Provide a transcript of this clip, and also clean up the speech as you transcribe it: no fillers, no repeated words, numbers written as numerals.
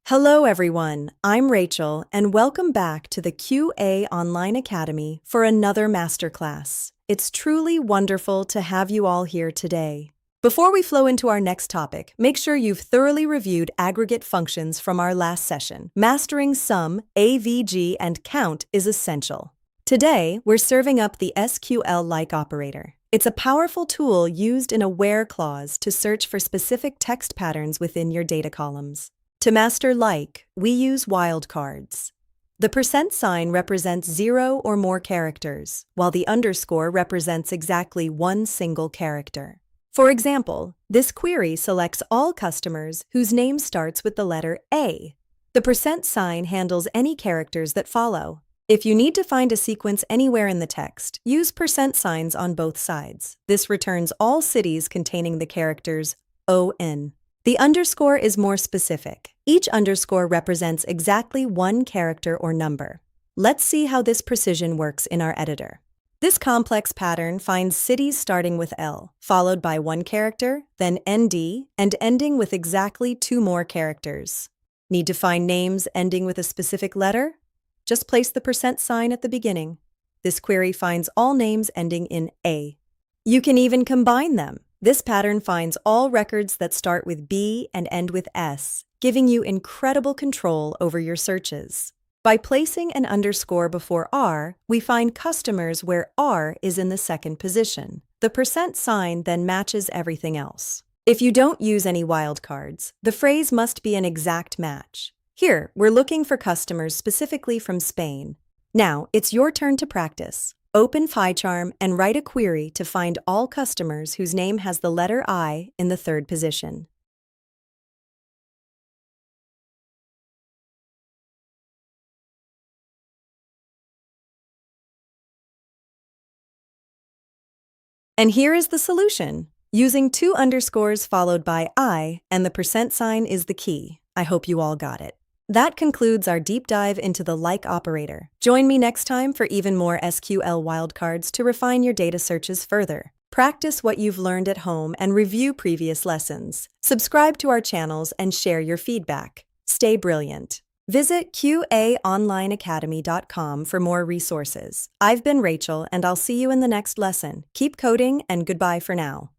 Hello everyone, I'm Rachel and welcome back to the QA Online Academy for another masterclass. It's truly wonderful to have you all here today. Before we flow into our next topic, make sure you've thoroughly reviewed aggregate functions from our last session. Mastering sum, AVG, and count is essential. Today, we're serving up the SQL LIKE operator. It's a powerful tool used in a where clause to search for specific text patterns within your data columns. To master like, we use wildcards. The percent sign represents 0 or more characters, while the underscore represents exactly one single character. For example, this query selects all customers whose name starts with the letter A. The percent sign handles any characters that follow. If you need to find a sequence anywhere in the text, use percent signs on both sides. This returns all cities containing the characters ON. The underscore is more specific. Each underscore represents exactly one character or number. Let's see how this precision works in our editor. This complex pattern finds cities starting with L, followed by one character, then ND, and ending with exactly two more characters. Need to find names ending with a specific letter? Just place the percent sign at the beginning. This query finds all names ending in A. You can even combine them. This pattern finds all records that start with B and end with S, giving you incredible control over your searches. By placing an underscore before R, we find customers where R is in the second position. The percent sign then matches everything else. If you don't use any wildcards, the phrase must be an exact match. Here, we're looking for customers specifically from Spain. Now, it's your turn to practice. Open PyCharm and write a query to find all customers whose name has the letter I in the third position. And here is the solution. Using two underscores followed by I and the percent sign is the key. I hope you all got it. That concludes our deep dive into the like operator. Join me next time for even more SQL wildcards to refine your data searches further. Practice what you've learned at home and review previous lessons. Subscribe to our channels and share your feedback. Stay brilliant. Visit QAOnlineAcademy.com for more resources. I've been Rachel, and I'll see you in the next lesson. Keep coding, and goodbye for now.